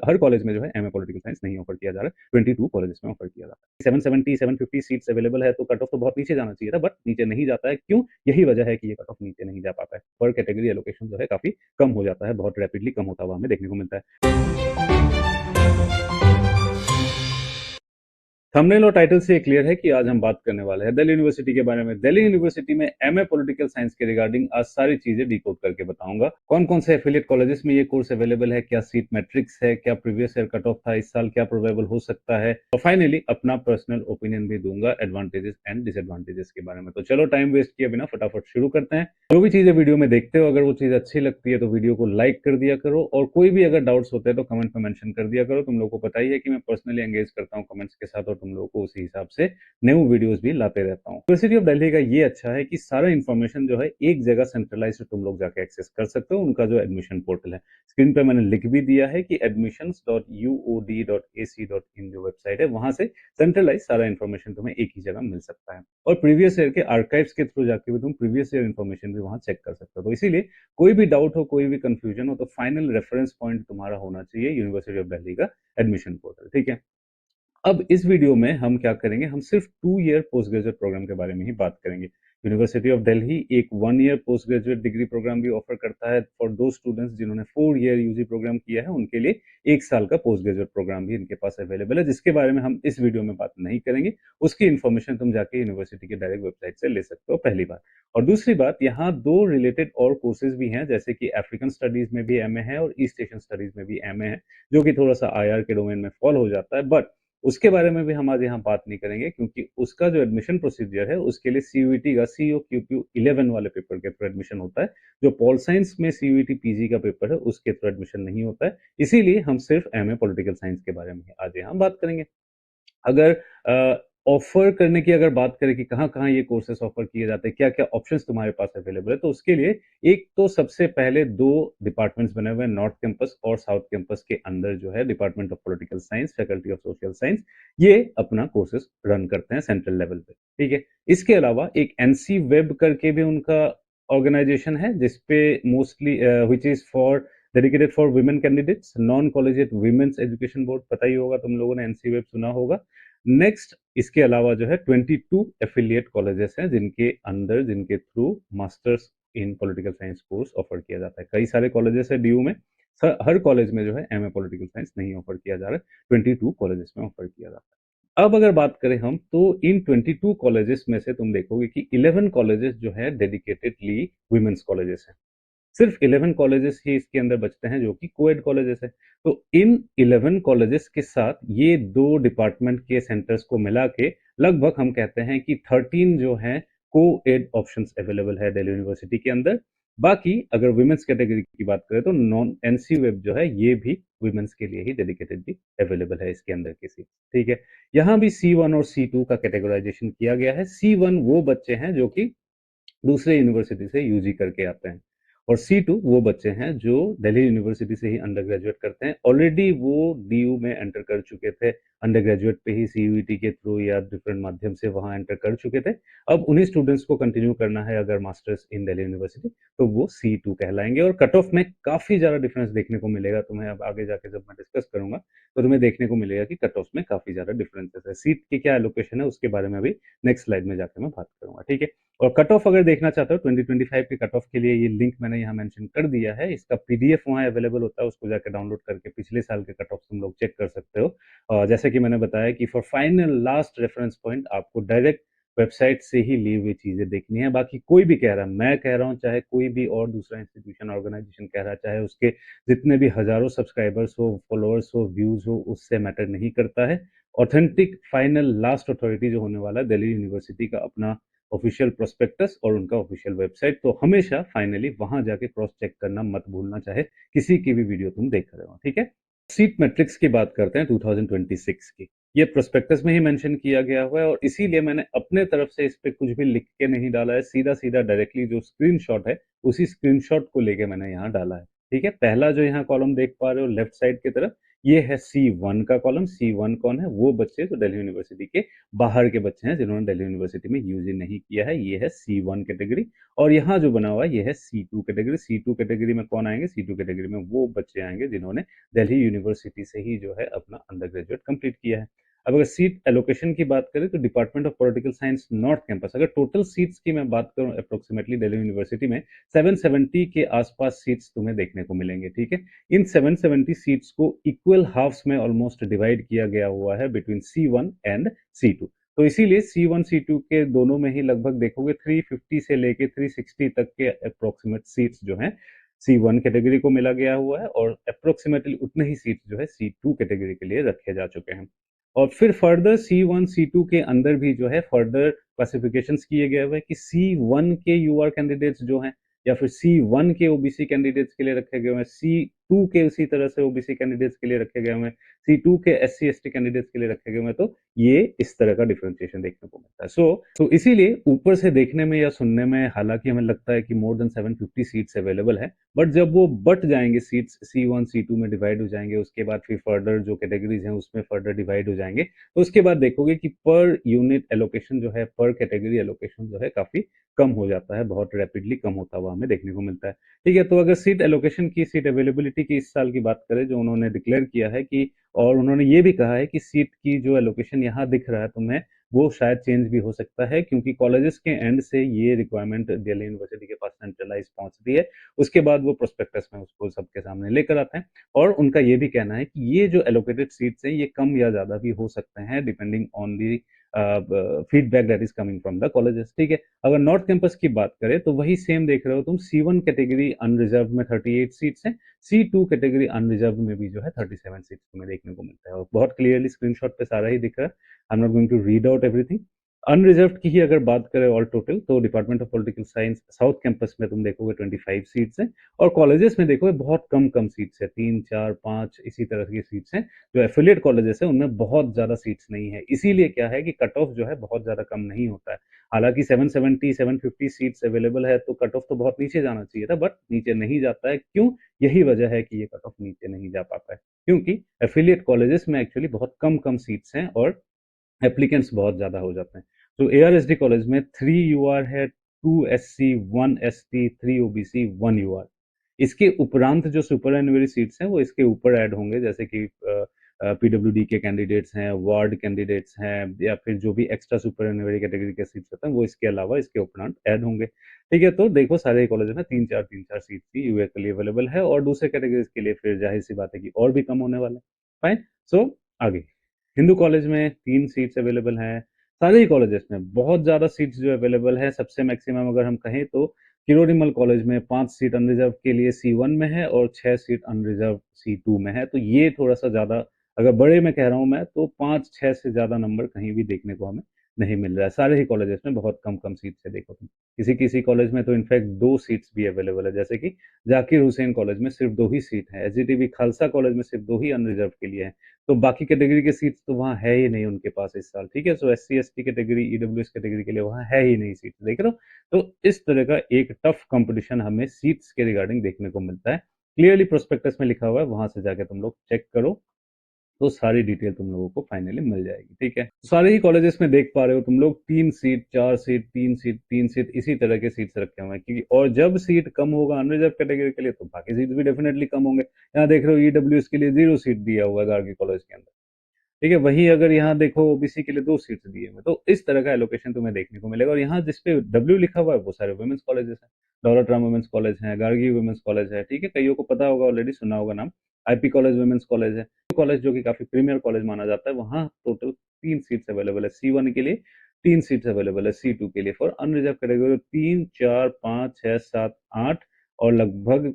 हर college में जो है एमए पॉलिटिकल साइंस नहीं ऑफर किया जा रहा है, 22 कॉलेजेस में ऑफर किया जाता है। 770 750 सीट्स अवेलेबल है, तो कट ऑफ तो बहुत नीचे जाना चाहिए था, बट नीचे नहीं जाता है। क्यों? यही वजह है कि ये कट ऑफ नीचे नहीं जा पाता है। पर कैटेगरी एलोकेशन जो है काफी कम हो जाता है, बहुत रैपिडली कम होता हुआ हमें देखने को मिलता है। थंबनेल और टाइटल से क्लियर है कि आज हम बात करने वाले हैं दिल्ली यूनिवर्सिटी के बारे में। दिल्ली यूनिवर्सिटी में एमए पॉलिटिकल साइंस के रिगार्डिंग आज सारी चीजें डिकोड करके बताऊंगा। कौन कौन से एफिलिएट कॉलेजेस में ये कोर्स अवेलेबल है, क्या सीट मैट्रिक्स है, क्या प्रीवियस ईयर कट ऑफ था, इस साल क्या प्रोबेबल हो सकता है, और फाइनली अपना पर्सनल ओपिनियन भी दूंगा एडवांटेजेस एंड डिसएडवांटेजेस के बारे में। तो चलो टाइम वेस्ट किए बिना फटाफट शुरू करते हैं। जो भी चीजें वीडियो में देखते हो, अगर वो चीज अच्छी लगती है तो वीडियो को लाइक कर दिया करो, और कोई भी अगर डाउट्स होते हैं तो कमेंट में मेंशन कर दिया करो। तुम लोगों को पता ही है कि मैं पर्सनली एंगेज करता हूँ कमेंट्स के साथ, और तुम लोगों को उसी हिसाब से न्यू वीडियोस भी लाते रहता हूँ। यूनिवर्सिटी ऑफ दिल्ली का ये अच्छा है कि सारा इन्फॉर्मेशन जो है एक जगह सेंट्रलाइज तुम लोग जाके एक्सेस कर सकते हो। उनका जो एडमिशन पोर्टल है, स्क्रीन पे मैंने लिख भी दिया है कि admissions.uod.ac.in जो वेबसाइट है, वहां से सेंट्रलाइज सारा इन्फॉर्मेशन तुम्हें एक ही जगह मिल सकता है। और प्रीवियस ईयर के आर्काइव्स के थ्रू जाके भी तुम प्रीवियस ईयर इन्फॉर्मेशन भी वहां चेक कर सकते हो। तो इसीलिए कोई भी डाउट हो, कोई भी कंफ्यूजन हो, तो फाइनल रेफरेंस पॉइंट तुम्हारा होना चाहिए यूनिवर्सिटी ऑफ दिल्ली का एडमिशन पोर्टल। ठीक है, अब इस वीडियो में हम क्या करेंगे, हम सिर्फ 2 ईयर पोस्ट ग्रेजुएट प्रोग्राम के बारे में ही बात करेंगे। यूनिवर्सिटी ऑफ दिल्ली एक 1 year post graduate degree programme भी ऑफर करता है फॉर दो स्टूडेंट्स जिन्होंने 4 ईयर यूजी प्रोग्राम किया है। उनके लिए 1 साल का पोस्ट ग्रेजुएट प्रोग्राम भी इनके पास अवेलेबल है, जिसके बारे में हम इस वीडियो में बात नहीं करेंगे। उसकी इन्फॉर्मेशन तुम जाके यूनिवर्सिटी के डायरेक्ट वेबसाइट से ले सकते हो, पहली बात। और दूसरी बात, यहाँ दो रिलेटेड और कोर्सेज भी हैं, जैसे कि अफ्रीकन स्टडीज में भी एमए है और ईस्ट एशियन स्टडीज में भी एमए है, जो कि थोड़ा सा आईआर के डोमेन में फॉल हो जाता है। बट उसके बारे में भी हम आज यहाँ बात नहीं करेंगे, क्योंकि उसका जो एडमिशन प्रोसीजर है उसके लिए सीयूईटी का COQP 11 वाले पेपर के थ्रू एडमिशन होता है। जो पॉल साइंस में सीयूईटी पीजी का पेपर है उसके थ्रू एडमिशन नहीं होता है। इसीलिए हम सिर्फ एमए पॉलिटिकल साइंस के बारे में आज यहाँ बात करेंगे। अगर ऑफर करने की अगर बात करें कि कहाँ कहाँ ये कोर्सेस ऑफर किए जाते हैं, क्या क्या ऑप्शंस तुम्हारे पास अवेलेबल है, तो उसके लिए एक तो सबसे पहले दो डिपार्टमेंट्स बने हुए हैं, नॉर्थ कैंपस और साउथ कैंपस के अंदर जो है department of political science, faculty of social science, ये अपना कोर्सेस रन करते हैं सेंट्रल लेवल पे। ठीक है, इसके अलावा एक एनसी वेब करके भी उनका ऑर्गेनाइजेशन है, जिसपे mostly which is for dedicated for women candidates, non collegiate women's education board, पता ही होगा तुम लोगों ने, एनसी वेब सुना होगा। नेक्स्ट, इसके अलावा जो है 22 एफिलिएट कॉलेजेस हैं जिनके अंदर, जिनके through masters in political science course offer किया जाता है। कई सारे कॉलेजेस है डीयू में, हर कॉलेज में जो है एमए पॉलिटिकल साइंस नहीं ऑफर किया जा रहा है, 22 कॉलेजेस में ऑफर किया जाता है। अब अगर बात करें हम, तो इन 22 कॉलेजेस में से तुम देखोगे कि 11 कॉलेजेस जो है डेडिकेटेडली वुमेन्स कॉलेजेस हैं। सिर्फ 11 कॉलेजेस ही इसके अंदर बचते हैं जो कि कोएड कॉलेजेस है। तो इन 11 कॉलेजेस के साथ ये दो डिपार्टमेंट के सेंटर्स को मिला के लगभग हम कहते हैं कि 13 जो है कोएड ऑप्शंस अवेलेबल है दिल्ली यूनिवर्सिटी के अंदर। बाकी अगर वुमेन्स कैटेगरी की बात करें तो नॉन एनसी वेब जो है ये भी वुमेन्स के लिए ही डेडिकेटेडली अवेलेबल है इसके अंदर की सीट। ठीक है, यहाँ भी C1 और C2 का कैटेगराइजेशन किया गया है। C1 वो बच्चे हैं जो कि दूसरे यूनिवर्सिटी से यूजी करके आते हैं, और C2 वो बच्चे हैं जो दिल्ली यूनिवर्सिटी से ही अंडर ग्रेजुएट करते हैं। ऑलरेडी वो डीयू में एंटर कर चुके थे, अंडर ग्रेजुएट पे ही सीयूईटी के थ्रू या डिफरेंट माध्यम से वहां एंटर कर चुके थे। अब उन्हीं स्टूडेंट्स को कंटिन्यू करना है अगर मास्टर्स इन दिल्ली यूनिवर्सिटी, तो वो C2 कहलाएंगे। और कट ऑफ में काफी ज्यादा डिफरेंस देखने को मिलेगा तुम्हें। अब आगे जाके जब मैं डिस्कस करूंगा तो तुम्हें देखने को मिलेगा कि कट ऑफ में काफी ज्यादा डिफरेंसेस है। सीट की क्या एलोकेशन है उसके बारे में भी नेक्स्ट स्लाइड में जाकर मैं बात करूंगा। ठीक है, और कट ऑफ अगर देखना चाहते हो 2025 के कट ऑफ के लिए ये लिंक मैंने यहाँ मेंशन कर दिया है। इसका पीडीएफ वहाँ अवेलेबल होता है, उसको जाकर डाउनलोड करके पिछले साल के कट ऑफ तुम लोग चेक कर सकते हो। जैसे कि मैंने बताया कि for final last reference point आपको डायरेक्ट वेबसाइट से ही ली हुई चीजें देखनी है। बाकी कोई भी कह रहा है, मैं कह रहा हूँ, चाहे कोई भी और दूसरा इंस्टीट्यूशन ऑर्गेनाइजेशन कह रहा है, चाहे उसके जितने भी हजारों सब्सक्राइबर्स हो, फॉलोअर्स हो, व्यूज हो, उससे मैटर नहीं करता है। ऑथेंटिक फाइनल लास्ट अथॉरिटी जो होने वाला है दिल्ली यूनिवर्सिटी का अपना ऑफिशियल प्रोस्पेक्टस और उनका ऑफिशियल वेबसाइट। तो हमेशा फाइनली वहां जाके क्रॉस चेक करना मत भूलना, चाहे किसी की भी वीडियो तुम देख रहे हो। ठीक है, सीट मैट्रिक्स की बात करते हैं 2026 की। ये प्रोस्पेक्टस में ही मेंशन किया गया हुआ है, और इसीलिए मैंने अपने तरफ से इस पे कुछ भी लिख के नहीं डाला है, सीधा सीधा डायरेक्टली जो स्क्रीनशॉट है उसी स्क्रीनशॉट को लेके मैंने यहाँ डाला है। ठीक है, पहला जो यहाँ कॉलम देख पा रहे हो लेफ्ट साइड की तरफ, ये है C1 का कॉलम। C1 कौन है? वो बच्चे जो दिल्ली यूनिवर्सिटी के बाहर के बच्चे हैं जिन्होंने दिल्ली यूनिवर्सिटी में यूजी नहीं किया है, ये है C1 कैटेगरी। और यहाँ जो बना हुआ है ये है C2 कैटेगरी। C2 कैटेगरी में कौन आएंगे? C2 कैटेगरी में वो बच्चे आएंगे जिन्होंने दिल्ली यूनिवर्सिटी से ही जो है अपना अंडर ग्रेजुएट कंप्लीट किया है। अब अगर सीट एलोकेशन की बात करें तो department of political science north campus, अगर टोटल सीट्स की मैं बात करूं अप्रोक्सीमेटली दिल्ली यूनिवर्सिटी में 770 के आसपास सीट्स तुम्हें देखने को मिलेंगे। ठीक है, इन 770 सीट्स को इक्वल हाफ्स में ऑलमोस्ट डिवाइड किया गया हुआ है बिटवीन C1 एंड C2। तो इसीलिए C1 C2 के दोनों में ही लगभग देखोगे 350 से लेके 360 तक के अप्रोक्सीमेट सीट्स जो हैं C1 कैटेगरी को मिला गया हुआ है, और अप्रोक्सीमेटली उतने ही सीट्स जो है C2 कैटेगरी के लिए रखे जा चुके हैं। और फिर फर्दर C1 C2 के अंदर भी जो है फर्दर क्लासिफिकेशंस किए गए हुए हैं कि C1 के यूआर कैंडिडेट्स जो हैं या फिर C1 के ओबीसी कैंडिडेट्स के लिए रखे गए हुए हैं, C2 के उसी तरह से ओबीसी कैंडिडेट्स के लिए रखे गए हुए हैं, C2 के SC ST कैंडिडेट्स के लिए रखे गए हुए हैं। तो ये इस तरह का डिफरेंशिएशन देखने को मिलता है। तो इसीलिए ऊपर से देखने में या सुनने में हालांकि हमें लगता है कि मोर देन 750 सीट्स अवेलेबल है, बट जब वो बट जाएंगे सीट्स C1 C2 में डिवाइड हो जाएंगे, उसके बाद फिर फर्दर जो कैटेगरीज हैं उसमें फर्दर डिवाइड हो जाएंगे, तो उसके बाद देखोगे कि पर यूनिट एलोकेशन जो है, पर कैटेगरी एलोकेशन जो है काफी कम हो जाता है, बहुत रैपिडली कम होता हुआ हमें देखने को मिलता है। ठीक है, तो अगर सीट एलोकेशन की, सीट अवेलेबिलिटी की इस साल की बात करें जो उन्होंने डिक्लेयर किया है कि, और उन्होंने ये भी कहा है कि सीट की जो एलोकेशन यहाँ दिख रहा है तुम्हें वो शायद चेंज भी हो सकता है, क्योंकि कॉलेजेस के एंड से ये रिक्वायरमेंट दिल्ली यूनिवर्सिटी के पास सेंट्रलाइज पहुंचती है, उसके बाद वो प्रोस्पेक्टस में उसको सबके सामने लेकर आते हैं। और उनका ये भी कहना है कि ये जो एलोकेटेड सीट्स हैं ये कम या ज्यादा भी हो सकते हैं depending on the feedback that is coming from the colleges. ठीक है, अगर नॉर्थ कैंपस की बात करें तो वही सेम देख रहे हो तुम। C1 कैटेगरी अनरिजर्व में 38 सीट्स हैं, C2 कैटेगरी अनरिजर्व में भी जो है 37 सीट्स तुम्हें देखने को मिलता है, और बहुत क्लियरली स्क्रीनशॉट पे सारा ही दिख रहा है। I am not going to read out everything. Unreserved की ही अगर बात करें ऑल टोटल तो department of political science south campus में तुम देखोगे 25 सीट्स हैं, और कॉलेजेस में देखोगे बहुत कम कम सीट्स है, 3 4 5 इसी तरह की सीट्स हैं। जो एफिलिएट कॉलेजेस है उनमें बहुत ज्यादा सीट्स नहीं है, इसीलिए क्या है कि कट ऑफ जो है बहुत ज्यादा कम नहीं होता है। हालांकि 770 750 सीट्स अवेलेबल है तो कट ऑफ तो बहुत नीचे जाना चाहिए था, बट नीचे नहीं जाता है। क्यों? यही वजह है कि ये कट ऑफ नीचे नहीं जा पाता है, क्योंकि एफिलिएट कॉलेजेस में एक्चुअली बहुत कम कम सीट्स हैं और एप्लीकेंट्स बहुत ज्यादा हो जाते हैं। तो ARSD कॉलेज में 3 यूआर है, 2 SC 1 ST 3 OBC 1 यूआर। इसके उपरांत जो सुपरएनुअरी सीट्स हैं वो इसके ऊपर ऐड होंगे, जैसे कि PWD के कैंडिडेट्स हैं, वार्ड कैंडिडेट्स हैं, या फिर जो भी एक्स्ट्रा सुपरएनुअरी कैटेगरी के सीट्स होते हैं वो इसके अलावा इसके उपरांत ऐड होंगे। ठीक है, तो देखो सारे कॉलेज में 3 4 सीट्स ही यूए के लिए अवेलेबल है, और दूसरे कैटेगरीज के लिए फिर जाहिर सी बात है कि और भी कम होने वाला है। फाइन, सो आगे हिंदू कॉलेज में 3 सीट्स अवेलेबल हैं। सारे ही कॉलेजेस में बहुत ज्यादा सीट्स जो अवेलेबल है, सबसे मैक्सिमम अगर हम कहें तो किरोड़ीमल कॉलेज में 5 सीट अनरिजर्व के लिए C1 में है और 6 सीट अनरिजर्व C2 में है। तो ये थोड़ा सा ज्यादा, अगर बड़े में कह रहा हूं मैं, तो 5 6 से ज्यादा नंबर कहीं भी देखने को हमें नहीं मिल रहा है। सारे ही कॉलेजेस में बहुत कम कम सीट्स है, देखो तुम किसी किसी कॉलेज में तो इनफैक्ट 2 सीट्स भी अवेलेबल है, जैसे कि जाकिर हुसैन कॉलेज में सिर्फ 2 ही सीट है, SGTB खालसा कॉलेज में सिर्फ 2 ही अनरिजर्व के लिए है। तो बाकी कैटेगरी के सीट्स तो वहाँ है ही नहीं उनके पास इस साल। ठीक है, सो SC ST category, EWS category के लिए वहाँ है ही नहीं सीट, देख रहे हो। तो इस तरह का एक टफ कंपटीशन हमें सीट्स के रिगार्डिंग देखने को मिलता है। क्लियरली प्रोस्पेक्टस में लिखा हुआ है, वहां से जाके तुम लोग चेक करो तो सारी डिटेल तुम लोगों को फाइनली मिल जाएगी। ठीक है, सारे ही कॉलेजेस में देख पा रहे हो तुम लोग 3 सीट 4 सीट 3 सीट 3 सीट इसी तरह के सीट्स रखे हुए हैं, क्योंकि और जब सीट कम होगा अनरिजर्व कैटेगरी के लिए तो बाकी सीट भी डेफिनेटली कम होंगे। यहाँ देख रहे हो EWS के लिए 0 सीट दिया हुआ है गार्गी कॉलेज के अंदर। ठीक है, वही अगर यहाँ देखो OBC के लिए 2 सीट्स दिए हुए, तो इस तरह का एलोकेशन तुम्हें देखने को मिलेगा। और यहाँ जिसपे W लिखा हुआ है वो सारे वुमेन्स कॉलेजेस हैं, दौलत राम वुमेन्स कॉलेज है, गार्गी वुमेन्स कॉलेज है। ठीक है, कईयों को पता होगा, ऑलरेडी सुना होगा नाम, IP कॉलेज वुमेन्स कॉलेज है, कॉलेज जो कि काफी प्रीमियर कॉलेज माना जाता है। वहाँ टोटल 3 सीट्स अवेलेबल है C1 के लिए, 3 सीट्स अवेलेबल है C2 के लिए। फॉर अनरिजर्व कैटेगरी 3 4 5 6 7 8 और लगभग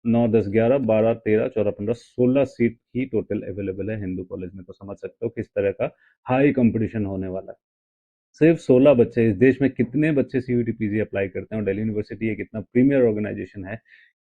9 10 11 12 13 14 15 16 सीट ही टोटल अवेलेबल है हिंदू कॉलेज में। तो समझ सकते हो किस तरह का हाई कंपटीशन होने वाला है। सिर्फ 16 बच्चे, इस देश में कितने बच्चे CUET PG अप्लाई करते हैं, और दिल्ली यूनिवर्सिटी एक इतना प्रीमियर ऑर्गेनाइजेशन है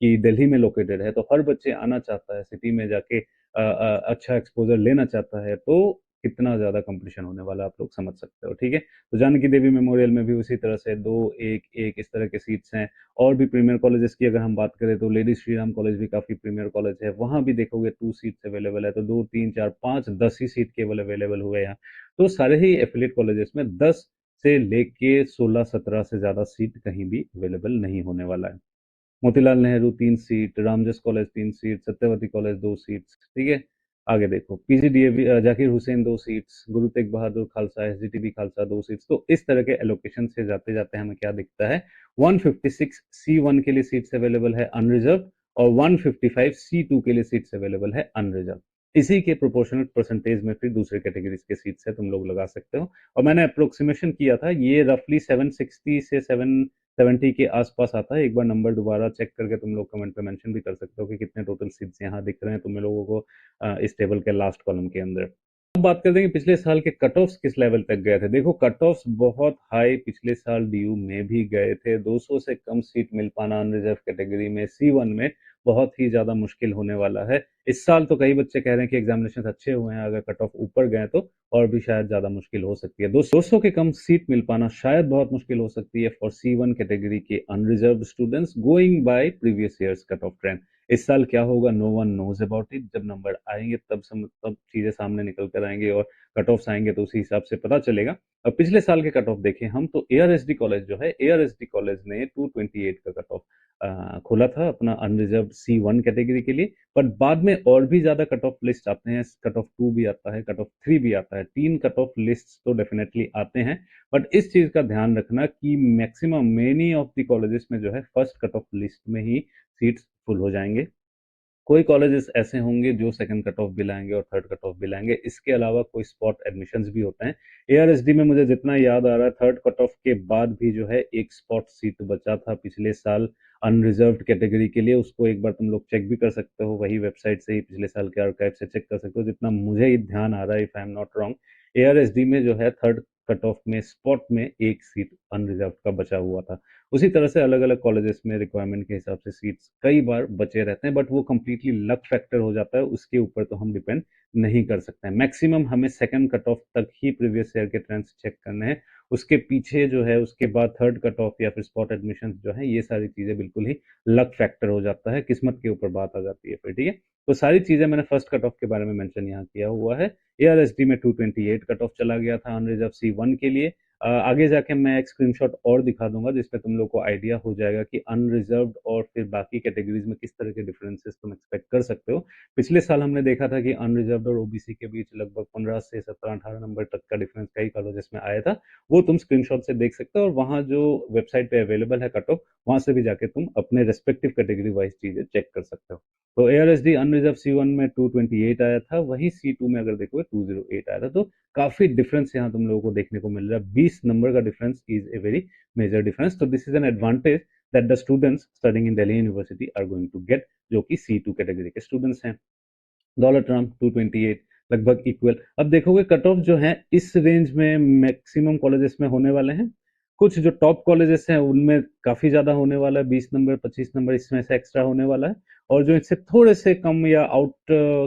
कि दिल्ली में लोकेटेड है, तो हर बच्चे आना चाहता है सिटी में जाके, अच्छा एक्सपोजर लेना चाहता है। तो कितना ज़्यादा कंपटीशन होने वाला है आप लोग समझ सकते हो, ठीक है। तो जानकी देवी मेमोरियल में भी उसी तरह से 2, 1, 1 इस तरह के सीट्स हैं। और भी प्रीमियर कॉलेजेस की अगर हम बात करें तो लेडी श्री राम कॉलेज भी काफ़ी प्रीमियर कॉलेज है, वहाँ भी देखोगे 2 सीट्स अवेलेबल है, तो 2, 3, 4, 5, 10 ही सीट केवल अवेलेबल हुए हैं यहाँ। तो सारे ही एफिलिएट कॉलेजेस में 10 से लेके 16-17 से ज़्यादा सीट कहीं भी अवेलेबल नहीं होने वाला है। Motilal Nehru 3 seat, Ramjas college 3 seat, Satyavati college 2 seats, ठीक है। आगे देखो PGDAV Zakir Hussain 2 seats, Guru Tegh Bahadur Khalsa SGTB Khalsa 2 seats. तो इस तरह के एलोकेशन से जाते जाते हमें क्या दिखता है, 156 C1 के लिए सीट्स अवेलेबल है अनरिजर्व, और 155 C2 के लिए सीट्स अवेलेबल है अनरिजर्व। इसी के प्रोपोर्शनल परसेंटेज में फिर दूसरे कैटेगरीज के सीट्स है, तुम लोग लगा सकते हो। और मैंने अप्रोक्सीमेशन किया था, ये रफली 760 से 770 के आसपास आता है। एक बार नंबर दोबारा चेक करके तुम लोग कमेंट पे मेंशन भी कर सकते हो कि कितने टोटल सीट्स यहाँ दिख रहे हैं तुम लोगों को इस टेबल के लास्ट कॉलम के अंदर। अब बात करते हैं कि पिछले साल के कट ऑफ्स किस लेवल तक गए थे। देखो कट ऑफ्स बहुत हाई पिछले साल डीयू में भी गए थे, 200 से कम सीट मिल पाना अनरिजर्व कैटेगरी में C1 में बहुत ही ज्यादा मुश्किल होने वाला है। इस साल तो कई बच्चे कह रहे हैं कि एग्जामिनेशन अच्छे हुए हैं, अगर कट ऑफ ऊपर गए तो और भी शायद ज्यादा मुश्किल हो सकती है। 200 के कम सीट मिल पाना शायद बहुत मुश्किल हो सकती है फॉर C1 कैटेगरी के unreserved students going by previous years cut off trend. इस साल क्या होगा, no one knows about it. जब नंबर आएंगे तब चीजें सामने निकल कर आएंगे और कट ऑफ्स आएंगे तो उसी हिसाब से पता चलेगा। अब पिछले साल के कट ऑफ देखें हम तो ARSD कॉलेज जो है, ARSD कॉलेज ने 228 का कट ऑफ खोला था अपना अनरिजर्व C1 कैटेगरी के लिए। बट बाद में और भी ज्यादा कट ऑफ लिस्ट आते हैं, कट ऑफ 2 भी आता है, कट ऑफ 3 भी आता है, 3 कट ऑफ लिस्ट तो डेफिनेटली आते हैं। बट इस चीज का ध्यान रखना कि maximum many of the colleges में जो है फर्स्ट कट ऑफ लिस्ट में ही सीट्स फुल हो जाएंगे। कोई कॉलेजेस ऐसे होंगे जो सेकंड कट ऑफ भी लाएंगे और थर्ड कट ऑफ भी लाएंगे, इसके अलावा कोई स्पॉट एडमिशन्स भी होते हैं। ARSD में मुझे जितना याद आ रहा है थर्ड कट ऑफ के बाद भी जो है एक स्पॉट सीट बचा था पिछले साल अनरिजर्व्ड कैटेगरी के लिए, उसको एक बार तुम लोग चेक भी कर सकते हो, वही वेबसाइट से ही पिछले साल के आर्काइव से चेक कर सकते हो। जितना मुझे ध्यान आ रहा है, if I am not wrong, ARSD में जो है थर्ड कट ऑफ में स्पॉट में एक सीट अनरिजर्व का बचा हुआ था। उसी तरह से अलग अलग कॉलेजेस में रिक्वायरमेंट के हिसाब से सीट्स कई बार बचे रहते हैं, बट वो कम्प्लीटली लक फैक्टर हो जाता है, उसके ऊपर तो हम डिपेंड नहीं कर सकते हैं। मैक्सिमम हमें सेकंड कट ऑफ तक ही प्रीवियस ईयर के ट्रेंड्स चेक करने हैं, उसके पीछे जो है उसके बाद थर्ड कट ऑफ या फिर स्पॉट एडमिशन जो है, ये सारी चीजें बिल्कुल ही लक फैक्टर हो जाता है, किस्मत के ऊपर बात आ जाती है फिर, ठीक है। तो सारी चीजें मैंने फर्स्ट कट ऑफ के बारे में मेंशन यहाँ किया हुआ है। ARSD में 228 कट ऑफ चला गया था अनरिजर्व C1 के लिए। आगे जाके मैं एक स्क्रीनशॉट और दिखा दूंगा जिसमें तुम लोग को आइडिया हो जाएगा कि अनरिजर्व्ड और फिर बाकी कैटेगरीज में किस तरह के डिफरेंसेस तुम एक्सपेक्ट कर सकते हो। पिछले साल हमने देखा था कि अनरिजर्व्ड और OBC के बीच लगभग 15 से 17-18 नंबर तक का डिफरेंस कई कॉलेजेस में आया था, वो तुम स्क्रीनशॉट से देख सकते हो, और वहाँ जो वेबसाइट पे अवेलेबल है कट ऑफ, वहाँ से भी जाके तुम अपने रेस्पेक्टिव कैटेगरी वाइज चीजें चेक कर सकते हो। तो ARSD अनरिजर्व C1 में 228 आया था, वही C2 में अगर देखोगे 208 आया था। तो काफी डिफरेंस यहाँ तुम लोगों को देखने को मिल रहा है, 20 नंबर का difference is a very major difference. तो this is an advantage that the students studying in Delhi University are going to get, जो कि C2 कैटेगरी के स्टूडेंट्स हैं। डॉलर ट्रम्प 228 लगभग इक्वल। अब देखोगे कट ऑफ जो है इस रेंज में मैक्सिमम कॉलेजेस में होने वाले हैं। कुछ जो टॉप कॉलेजेस हैं उनमें काफी ज्यादा होने वाला है, 20 नंबर 25 नंबर इसमें से एक्स्ट्रा होने वाला है, और जो इससे थोड़े से कम या आउट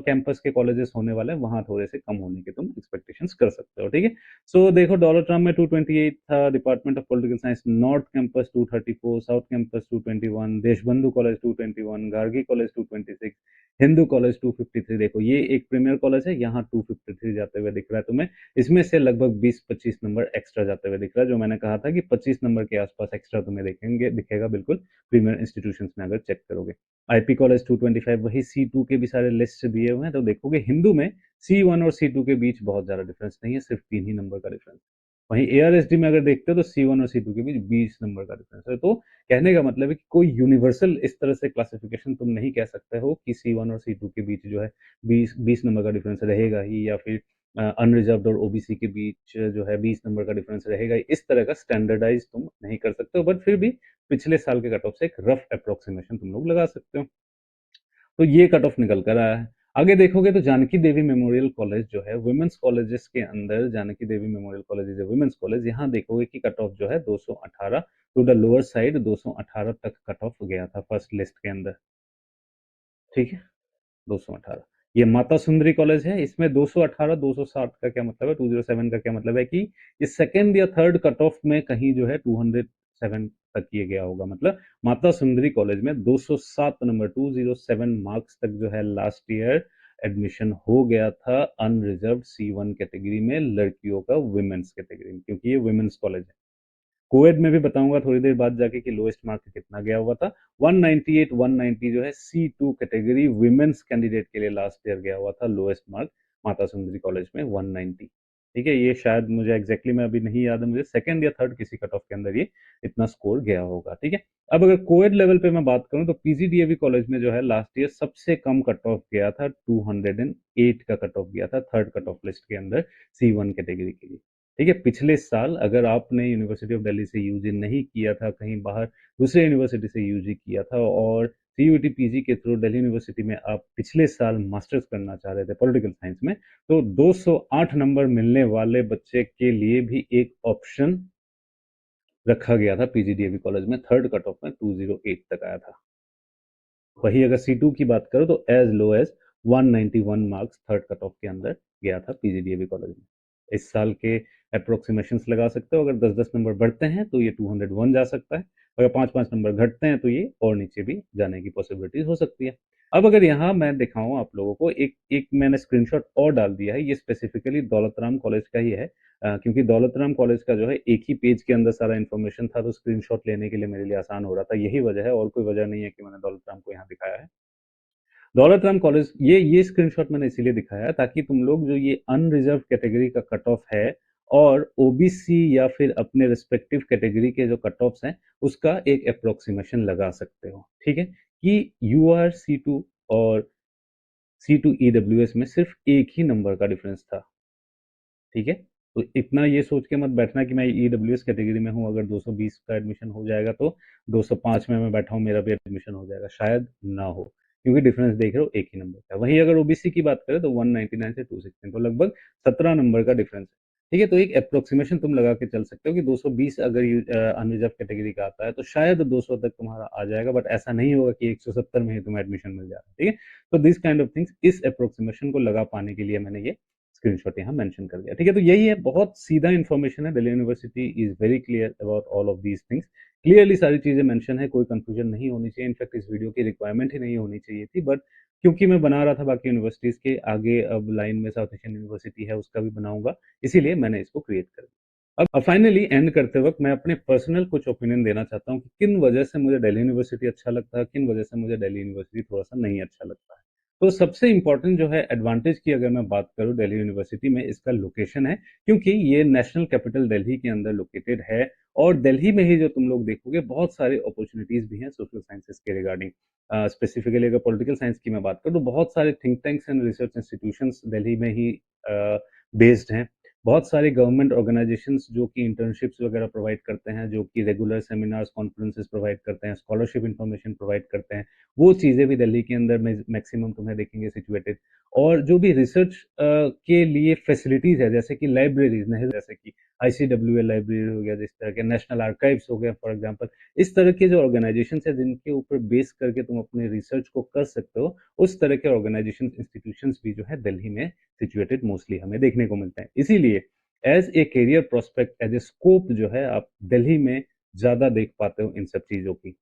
कैंपस के कॉलेजेस होने वाले हैं वहां थोड़े से कम होने के तुम एक्सपेक्टेशंस कर सकते हो, ठीक है। सो देखो डॉलर ट्रम्प में 228 था, department of political science north campus 234, south campus 221, Deshbandhu college 221, Gargi college 226, Hindu college 253। देखो ये एक प्रीमियर कॉलेज है, यहाँ 253 जाते हुए दिख रहा है तुम्हें, इसमें से लगभग 20-25 नंबर एक्स्ट्रा जाते हुए दिख रहा है, जो मैंने कहा था कि 25 नंबर के आसपास एक्स्ट्रा तुम्हें दिखेगा बिल्कुल प्रीमियर इंस्टीट्यूशंस में अगर चेक करोगे। IP कॉलेज 225, वही C2 के भी सारे लिस्ट दिए हुए हैं, तो देखोगे हिंदू में C1 और C2 के बीच बहुत ज्यादा डिफरेंस नहीं है, सिर्फ 3 ही नंबर का डिफरेंस। वहीं ARSD में अगर देखते हो तो C1 और C2 के बीच 20 नंबर का डिफरेंस है। तो कहने का मतलब है कि कोई यूनिवर्सल इस तरह से क्लासिफिकेशन तुम नहीं कह सकते हो कि C1 और C2 के बीच जो है 20 नंबर का डिफरेंस रहेगा ही, या फिर अनरिजर्व्ड और OBC के बीच जो है 20 नंबर का डिफरेंस रहेगा, इस तरह का स्टैंडर्डाइज तुम नहीं कर सकते हो। बट फिर भी पिछले साल के कट ऑफ से एक रफ अप्रोक्सीमेशन तुम लोग लगा सकते हो। तो ये कट ऑफ निकल कर आया है। आगे देखोगे तो जानकी देवी मेमोरियल कॉलेज जो है वुमेन्स कॉलेजेस के अंदर, Janki Devi Memorial College is a women's college, यहाँ देखोगे कि कट ऑफ जो है 218 टू द लोअर साइड 218 तक कट ऑफ गया था फर्स्ट लिस्ट के अंदर, ठीक है, 218। ये माता सुंदरी कॉलेज है, इसमें 218 260 का क्या मतलब है, 207 का क्या मतलब है कि ये सेकंड या थर्ड कट ऑफ में कहीं जो है 207 तक ये गया होगा। मतलब माता सुंदरी कॉलेज में 207 नंबर 207 मार्क्स तक जो है लास्ट ईयर एडमिशन हो गया था अनरिजर्व C1 कैटेगरी में लड़कियों का वुमेन्स कैटेगरी में, क्योंकि ये वुमेन्स कॉलेज है। कोविड में भी बताऊंगा थोड़ी देर बाद जाके कि लोएस्ट मार्क कितना गया हुआ था। 198 190 जो है C2 कैटेगरी वुमेन्स कैंडिडेट के लिए लास्ट ईयर गया हुआ था lowest mark Mata Sundari college में 190। ठीक है, ये शायद मुझे एग्जैक्टली में अभी नहीं याद है, मुझे सेकंड या थर्ड किसी कट ऑफ के अंदर ये इतना स्कोर गया होगा। ठीक है, अब अगर कोविड लेवल पे मैं बात करूं तो पीजीडीएवी कॉलेज में जो है लास्ट ईयर सबसे कम कट ऑफ गया था 208 का कट ऑफ गया था थर्ड कट ऑफ लिस्ट के अंदर C1 कैटेगरी के लिए। ठीक है, पिछले साल अगर आपने यूनिवर्सिटी ऑफ दिल्ली से यूजी नहीं किया था, कहीं बाहर दूसरे यूनिवर्सिटी से यूजी किया था और सीयूटी पीजी के थ्रू दिल्ली यूनिवर्सिटी में आप पिछले साल मास्टर्स करना चाह रहे थे पॉलिटिकल साइंस में, तो 208 नंबर मिलने वाले बच्चे के लिए भी एक ऑप्शन रखा गया था पीजीडीएवी कॉलेज में, थर्ड कट ऑफ में 208 तक आया था। वही अगर C2 की बात करो तो as low as 191 marks third cut off के अंदर गया था पीजीडीएवी कॉलेज में। इस साल के अप्रोक्सीमेशंस लगा सकते हो, अगर 10-10 नंबर बढ़ते हैं तो ये 201 जा सकता है, अगर 5-5 नंबर घटते हैं तो ये और नीचे भी जाने की पॉसिबिलिटीज हो सकती है। अब अगर यहाँ मैं दिखाऊं आप लोगों को, एक एक मैंने स्क्रीनशॉट और डाल दिया है, ये स्पेसिफिकली दौलत राम कॉलेज का ही है, क्योंकि दौलत राम कॉलेज का जो है एक ही पेज के अंदर सारा इन्फॉर्मेशन था, तो स्क्रीनशॉट लेने के लिए मेरे लिए आसान हो रहा था, यही वजह है, और कोई वजह नहीं है कि मैंने दौलत राम को यहाँ दिखाया है। दौलत राम कॉलेज, ये स्क्रीनशॉट मैंने इसीलिए दिखाया ताकि तुम लोग जो ये अनरिजर्व कैटेगरी का कट ऑफ है और ओबीसी या फिर अपने रिस्पेक्टिव कैटेगरी के जो कट ऑफ्स हैं उसका एक अप्रोक्सीमेशन लगा सकते हो। ठीक है, कि यूआर C2 और C2 EWS में सिर्फ एक ही नंबर का डिफरेंस था। ठीक है, तो इतना ये सोच के मत बैठना कि मैं EWS कैटेगरी में हूँ, अगर 220 का एडमिशन हो जाएगा तो 205 में मैं बैठा हूँ मेरा भी एडमिशन हो जाएगा, शायद ना हो, क्योंकि डिफरेंस देख रहे हो एक ही नंबर का। वहीं अगर ओबीसी की बात करें तो 199 से 216, तो लगभग 17 नंबर का डिफरेंस है। ठीक है, तो एक अप्रोक्सीमेशन तुम लगा के चल सकते हो कि 220 अगर अनरिजर्व कैटेगरी का आता है तो शायद 200 तक तुम्हारा आ जाएगा, बट ऐसा नहीं होगा कि 170 में ही तुम्हें एडमिशन मिल जाएगा। ठीक है, तो दिस काइंड ऑफ थिंग्स, इस अप्रोक्सीमेशन को लगा पाने के लिए मैंने ये स्क्रीनशॉट यहाँ मेंशन कर दिया। ठीक है, तो यही है, बहुत सीधा इन्फॉर्मेशन है। Delhi university is very clear about all of these things, clearly सारी चीजें मेंशन है, कोई कंफ्यूजन नहीं होनी चाहिए। इनफैक्ट इस वीडियो की रिक्वायरमेंट ही नहीं होनी चाहिए थी, बट क्योंकि मैं बना रहा था बाकी यूनिवर्सिटीज के आगे, अब लाइन में साउथ एशियन यूनिवर्सिटी है उसका भी बनाऊंगा, इसीलिए मैंने इसको क्रिएट कर दिया। अब फाइनली एंड करते वक्त मैं अपने पर्सनल कुछ ओपिनियन देना चाहता हूँ कि किन वजह से मुझे दिल्ली यूनिवर्सिटी अच्छा लगता है, किन वजह से मुझे दिल्ली यूनिवर्सिटी थोड़ा सा नहीं अच्छा लगता है। तो सबसे इंपॉर्टेंट जो है एडवांटेज की अगर मैं बात करूं दिल्ली यूनिवर्सिटी में, इसका लोकेशन है, क्योंकि ये नेशनल कैपिटल दिल्ली के अंदर लोकेटेड है और दिल्ली में ही जो तुम लोग देखोगे बहुत सारे अपॉर्चुनिटीज भी हैं सोशल साइंसेज के रिगार्डिंग। स्पेसिफिकली अगर पॉलिटिकल साइंस की मैं बात करूं तो बहुत सारे think tanks and research institutions Delhi में ही बेस्ड हैं। बहुत सारे गवर्नमेंट ऑर्गेनाइजेशंस जो कि इंटर्नशिप्स वगैरह प्रोवाइड करते हैं, जो कि रेगुलर सेमिनार्स कॉन्फ्रेंसेस प्रोवाइड करते हैं, स्कॉलरशिप इंफॉर्मेशन प्रोवाइड करते हैं, वो चीज़ें भी दिल्ली के अंदर मैक्सिमम तुम्हें देखेंगे सिचुएटेड। और जो भी रिसर्च के लिए फैसिलिटीज है, जैसे कि लाइब्रेरीज नहीं, जैसे कि ICWL लाइब्रेरी हो गया, जिस तरह के नेशनल आर्काइव्स हो गया फॉर एग्जांपल, इस तरह के जो ऑर्गेनाइजेशन है जिनके ऊपर बेस करके तुम अपने रिसर्च को कर सकते हो, उस तरह के ऑर्गेनाइजेशन इंस्टीट्यूशंस भी जो है दिल्ली में सिचुएटेड मोस्टली हमें देखने को मिलते हैं। इसीलिए as a career prospect, as a scope जो है आप दिल्ली में ज्यादा देख पाते हो इन सब चीजों की।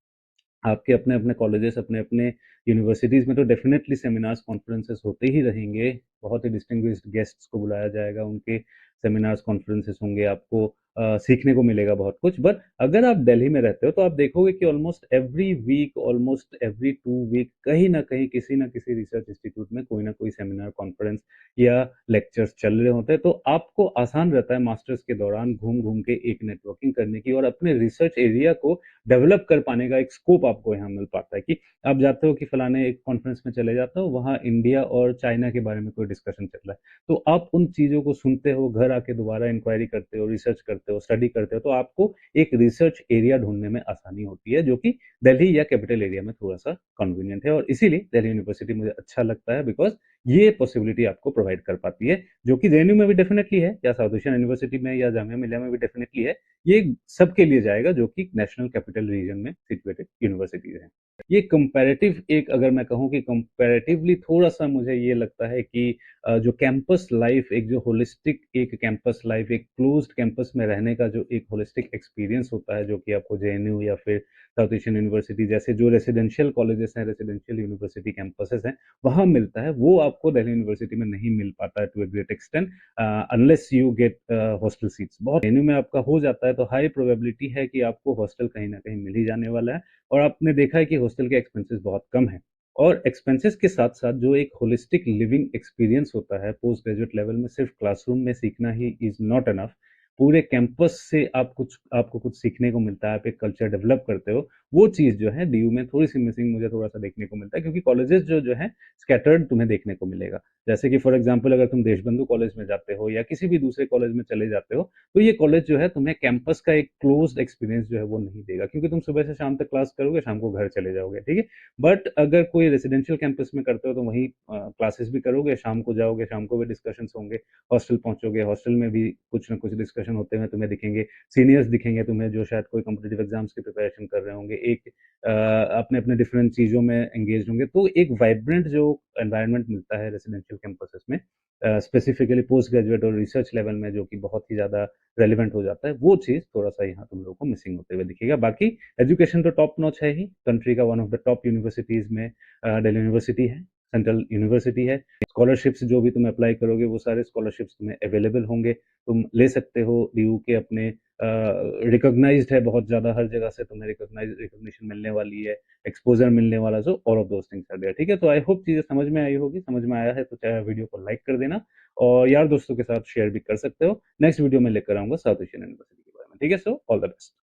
आपके अपने अपने कॉलेजेस, अपने अपने यूनिवर्सिटीज में तो डेफिनेटली सेमिनार्स कॉन्फ्रेंसेस होते ही रहेंगे, बहुत ही डिस्टिंग्विश्ड गेस्ट्स को बुलाया जाएगा, उनके सेमिनार्स कॉन्फ्रेंसेस होंगे, आपको सीखने को मिलेगा बहुत कुछ। बट अगर आप दिल्ली में रहते हो तो आप देखोगे कि almost every week, almost every 2 week कहीं ना कहीं किसी ना किसी रिसर्च इंस्टीट्यूट में कोई ना कोई सेमिनार, कॉन्फ्रेंस या लेक्चर्स चल रहे होते हैं, तो आपको आसान रहता है मास्टर्स के दौरान घूम घूम के एक नेटवर्किंग करने की और अपने रिसर्च एरिया को डेवलप कर पाने का एक स्कोप आपको यहाँ मिल पाता है। कि आप जाते हो कि फलाने एक कॉन्फ्रेंस में चले जाते हो, वहाँ इंडिया और चाइना के बारे में कोई डिस्कशन चल रहा है, तो आप उन चीजों को सुनते हो, घर आके दोबारा इंक्वायरी करते हो, रिसर्च करते हो, स्टडी करते हो, तो आपको एक रिसर्च एरिया ढूंढने में आसानी होती है, जो कि दिल्ली या कैपिटल एरिया में थोड़ा सा कन्वीनियंट है। और इसीलिए दिल्ली यूनिवर्सिटी मुझे अच्छा लगता है, बिकॉज ये पॉसिबिलिटी आपको प्रोवाइड कर पाती है, जो कि जेएनयू में भी डेफिनेटली है, या साउथ एशियन यूनिवर्सिटी में या जामिया मिलिया में भी डेफिनेटली है। ये सबके लिए जाएगा जो कि नेशनल कैपिटल रीजन में सिचुएटेड यूनिवर्सिटीज हैं। ये कंपैरेटिव, एक अगर मैं कहूँ कि कंपैरेटिवली थोड़ा-सा मुझे ये लगता है कि जो कैंपस लाइफ, एक जो होलिस्टिक एक कैंपस लाइफ, एक क्लोज्ड कैंपस में रहने का जो एक होलिस्टिक एक्सपीरियंस होता है, जो कि आपको जेएनयू या फिर साउथ एशियन यूनिवर्सिटी जैसे जो रेसिडेंशियल कॉलेजेस हैं, रेसिडेंशियल यूनिवर्सिटी कैंपसेस हैं, वहाँ मिलता है, वो आपको दिल्ली यूनिवर्सिटी में नहीं मिल पाता है to a great extent, unless you get hostel seats. बहुत जेएनयू में आपका हो जाता है तो हाई प्रोबेबिलिटी है कि आपको हॉस्टल कहीं ना कहीं मिल ही जाने वाला है। और आपने देखा है कि हॉस्टल के एक्सपेंसेस बहुत कम है। और एक्सपेंसेस के साथ साथ जो एक होलिस्टिक लिविंग एक्सपीरियंस होता है पोस्ट ग्रेजुएट लेवल में, सिर्फ क्लासरूम में सीखना ही इज नॉट एनफ। पूरे कैंपस से आपको कुछ सीखने को मिलता है, आप एक कल्चर डेवलप करते हो। वो चीज जो है डीयू में थोड़ी सी मिसिंग मुझे थोड़ा सा देखने को मिलता है, क्योंकि कॉलेजेस जो है स्कैटर्ड तुम्हें देखने को मिलेगा। जैसे कि फॉर एग्जाम्पल अगर तुम देशबंधु कॉलेज में जाते हो या किसी भी दूसरे कॉलेज में चले जाते हो, तो ये कॉलेज जो है तुम्हें कैंपस का एक क्लोज्ड एक्सपीरियंस जो है वो नहीं देगा, क्योंकि तुम सुबह से शाम तक क्लास करोगे, शाम को घर चले जाओगे, ठीक है। बट अगर कोई रेसिडेंशियल कैंपस में करते हो तो वहीं क्लासेस भी करोगे, शाम को जाओगे, शाम को भी डिस्कशंस होंगे, हॉस्टल पहुंचोगे, हॉस्टल में भी कुछ ना कुछ डिस्कशन होते हुए तुम्हें दिखेंगे, सीनियर्स दिखेंगे तुम्हें जो शायद कोई कॉम्पिटिटिव एग्जाम्स की प्रिपरेशन कर रहे होंगे, एक अपने अपने डिफरेंट चीज़ों में एंगेज होंगे। तो एक वाइब्रेंट जो एनवायरनमेंट मिलता है रेसिडेंशियल कैंपसेस में, स्पेसिफिकली पोस्ट ग्रेजुएट और रिसर्च लेवल में, जो कि बहुत ही ज़्यादा रेलिवेंट हो जाता है, वो चीज़ थोड़ा सा यहाँ तुम लोगों को मिसिंग होते हुए दिखेगा। बाकी एजुकेशन तो टॉप नॉच है ही, कंट्री का one of the top universities में दिल्ली यूनिवर्सिटी है, सेंट्रल यूनिवर्सिटी है। स्कॉलरशिप्स जो भी तुम अप्लाई करोगे वो सारे स्कॉलरशिप्स तुम्हें अवेलेबल होंगे, तुम ले सकते हो डीयू के अपने, रिकॉग्नाइज्ड है बहुत ज़्यादा, हर जगह से तुम्हें रिकॉग्निशन मिलने वाली है, एक्सपोजर मिलने वाला, जो all of those things are there, ठीक है। तो आई होप चीज़ें समझ में आई होगी, समझ में आया है तो चाहे वीडियो को लाइक कर देना, और यार दोस्तों के साथ शेयर भी कर सकते हो। नेक्स्ट वीडियो में लेकर आऊंगा साउथ एशियन यूनिवर्सिटी के बारे में, ठीक है। So all the best.